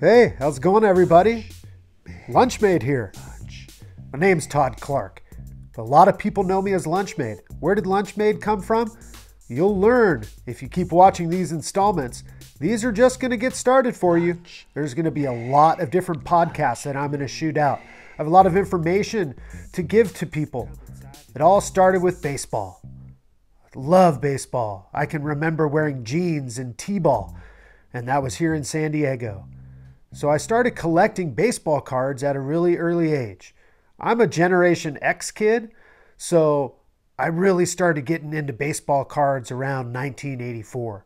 Hey, how's it going, everybody? Lunchmade here. My name's Todd Clark. A lot of people know me as Lunchmade. Where did Lunchmade come from? You'll learn if you keep watching these installments. These are just going to get started for you. There's going to be a lot of different podcasts that I'm going to shoot out. I have a lot of information to give to people. It all started with baseball. I love baseball. I can remember wearing jeans and t-ball, and that was here in San Diego. So I started collecting baseball cards at a really early age. I'm a Generation X kid, so I really started getting into baseball cards around 1984.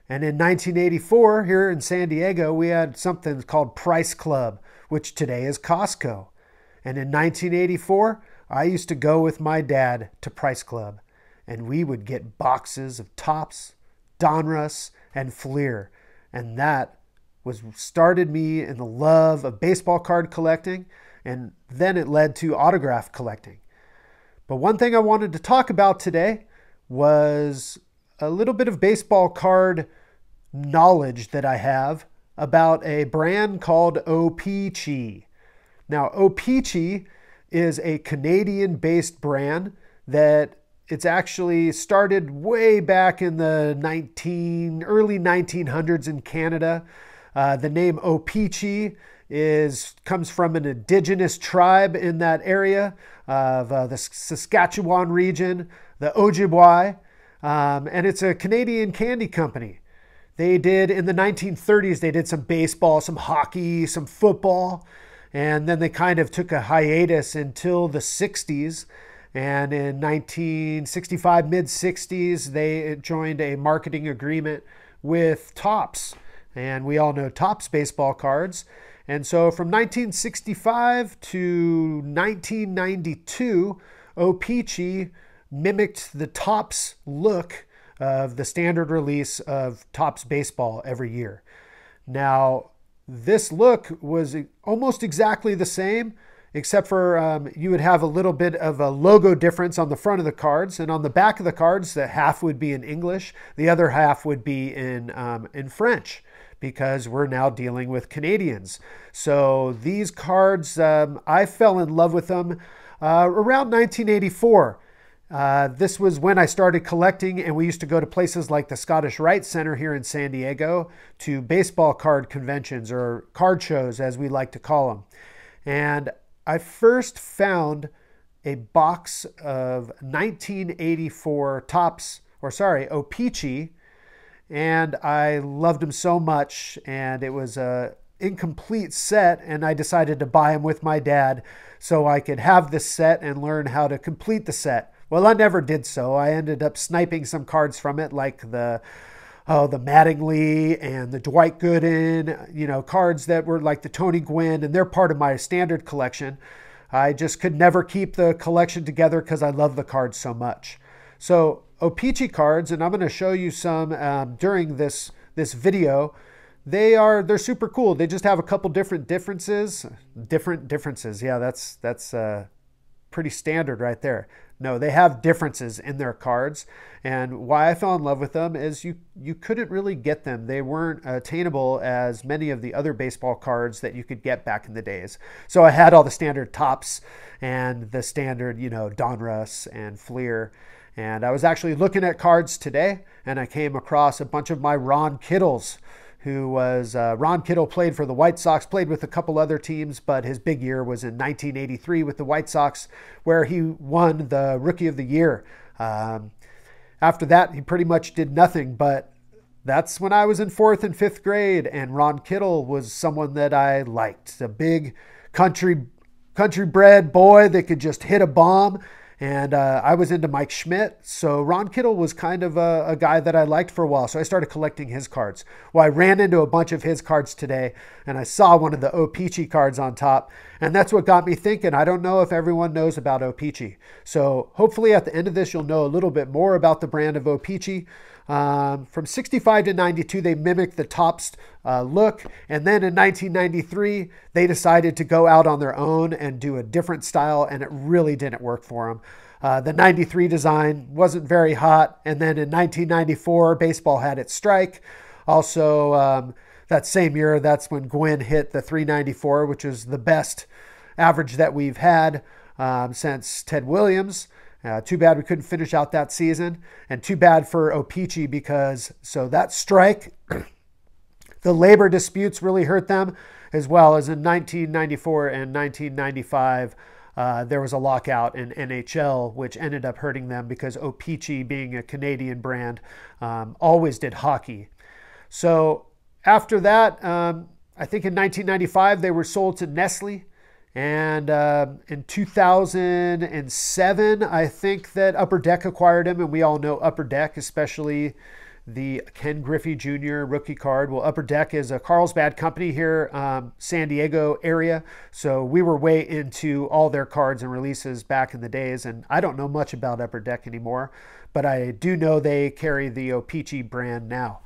And in 1984, here in San Diego, we had something called Price Club, which today is Costco. And in 1984, I used to go with my dad to Price Club, and we would get boxes of Topps, Donruss, and Fleer. And that started me in the love of baseball card collecting, and then it led to autograph collecting. But one thing I wanted to talk about today was a little bit of baseball card knowledge that I have about a brand called O-Pee-Chee. Now, O-Pee-Chee is a Canadian-based brand that it's actually started way back in the early 1900s in Canada. The name O-Pee-Chee comes from an indigenous tribe in that area of the Saskatchewan region, the Ojibwe, and it's a Canadian candy company. They did, in the 1930s, they did some baseball, some hockey, some football, and then they kind of took a hiatus until the 60s. And in 1965, mid-60s, they joined a marketing agreement with Topps. And we all know Topps baseball cards. And so from 1965 to 1992, O-Pee-Chee mimicked the Topps look of the standard release of Topps baseball every year. Now, this look was almost exactly the same, except for you would have a little bit of a logo difference on the front of the cards, and on the back of the cards, the half would be in English, the other half would be in French, because we're now dealing with Canadians. So these cards, I fell in love with them around 1984. This was when I started collecting, and we used to go to places like the Scottish Rite Center here in San Diego to baseball card conventions, or card shows as we like to call them. And I first found a box of 1984 O-Pee-Chee, and I loved them so much, and it was a incomplete set, and I decided to buy them with my dad so I could have this set and learn how to complete the set. Well, I never did so. I ended up sniping some cards from it, like the Mattingly and the Dwight Gooden, cards that were like the Tony Gwynn, and they're part of my standard collection. I just could never keep the collection together because I love the cards so much. So O-Pee-Chee cards, and I'm going to show you some during this video. They're super cool. They just have a couple different differences. Yeah, that's pretty standard right there. No, they have differences in their cards, and why I fell in love with them is you couldn't really get them. They weren't attainable as many of the other baseball cards that you could get back in the days. So I had all the standard Topps and the standard, Donruss and Fleer. And I was actually looking at cards today, and I came across a bunch of my Ron Kittles, Ron Kittle played for the White Sox, played with a couple other teams, but his big year was in 1983 with the White Sox, where he won the Rookie of the Year. After that, he pretty much did nothing, but that's when I was in 4th and 5th grade, and Ron Kittle was someone that I liked, a big country-bred boy that could just hit a bomb. And I was into Mike Schmidt, so Ron Kittle was kind of a guy that I liked for a while, so I started collecting his cards. Well, I ran into a bunch of his cards today, and I saw one of the O-Pee-Chee cards on top, and that's what got me thinking. I don't know if everyone knows about O-Pee-Chee. So hopefully at the end of this, you'll know a little bit more about the brand of O-Pee-Chee. From 65 to 92, they mimicked the Topps look. And then in 1993, they decided to go out on their own and do a different style, and it really didn't work for them. The 93 design wasn't very hot. And then in 1994, baseball had its strike. Also, that same year, that's when Gwynn hit the 394, which is the best average that we've had since Ted Williams. Too bad we couldn't finish out that season, and too bad for O-Pee-Chee because that strike, the labor disputes really hurt them, as well as in 1994 and 1995. There was a lockout in NHL, which ended up hurting them because O-Pee-Chee, being a Canadian brand, always did hockey. So after that, I think in 1995, they were sold to Nestle. And in 2007, I think that Upper Deck acquired him. And we all know Upper Deck, especially the Ken Griffey Jr. rookie card. Well, Upper Deck is a Carlsbad company here, San Diego area. So we were way into all their cards and releases back in the days. And I don't know much about Upper Deck anymore, but I do know they carry the O-Pee-Chee brand now.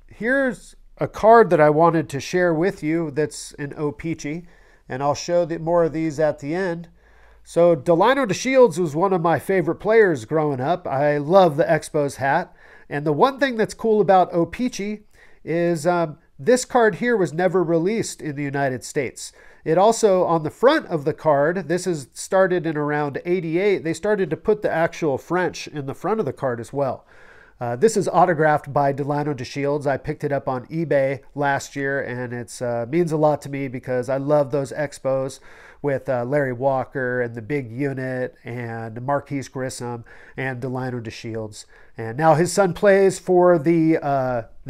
Here's a card that I wanted to share with you that's an O-Pee-Chee, and I'll show more of these at the end. So Delino DeShields was one of my favorite players growing up. I love the Expos hat. And the one thing that's cool about O-Pee-Chee is this card here was never released in the United States. It also, on the front of the card, this is started in around 88, they started to put the actual French in the front of the card as well. This is autographed by Delino DeShields. I picked it up on eBay last year, and it means a lot to me because I love those Expos with Larry Walker and the big unit and Marquise Grissom and Delino DeShields. And now his son plays for the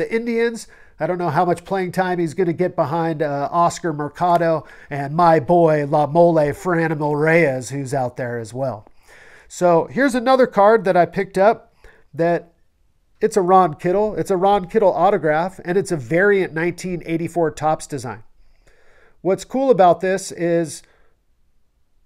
Indians. I don't know how much playing time he's going to get behind Oscar Mercado and my boy La Mole Franimil Reyes, who's out there as well. So here's another card that I picked up that it's a Ron Kittle. It's a Ron Kittle autograph, and it's a variant 1984 Topps design. What's cool about this is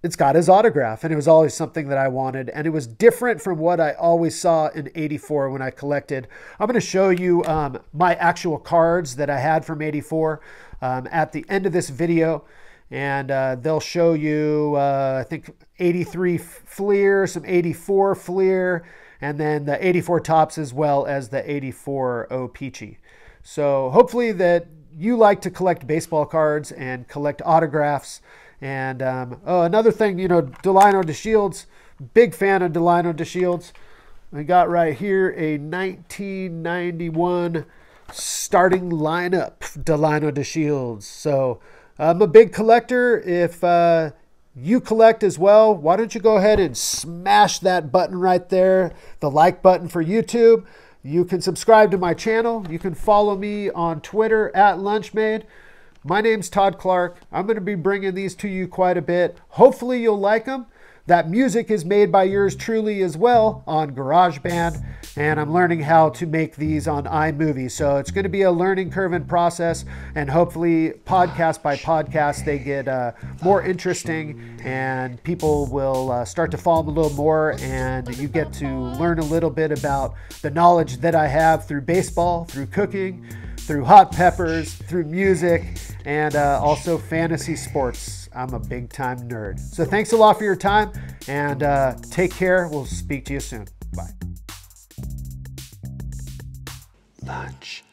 it's got his autograph, and it was always something that I wanted, and it was different from what I always saw in 84 when I collected. I'm going to show you my actual cards that I had from 84 at the end of this video, and they'll show you, I think, 83 Fleer, some 84 Fleer, and then the 84 Topps as well as the 84 O-Pee-Chee. So hopefully that you like to collect baseball cards and collect autographs. And another thing, Delino DeShields, big fan of Delino DeShields. We got right here a 1991 starting lineup Delino DeShields. So I'm a big collector. If you collect as well, why don't you go ahead and smash that button right there, the like button for YouTube. You can subscribe to my channel. You can follow me on Twitter at Lunchmade. My name's Todd Clark. I'm going to be bringing these to you quite a bit. Hopefully you'll like them. That music is made by yours truly as well on GarageBand, and I'm learning how to make these on iMovie. So it's going to be a learning curve and process, and hopefully podcast by podcast they get more interesting, and people will start to follow them a little more, and you get to learn a little bit about the knowledge that I have through baseball, through cooking, through hot peppers, through music, and also fantasy sports. I'm a big time nerd. So thanks a lot for your time, and take care. We'll speak to you soon. Bye. Lunchmade.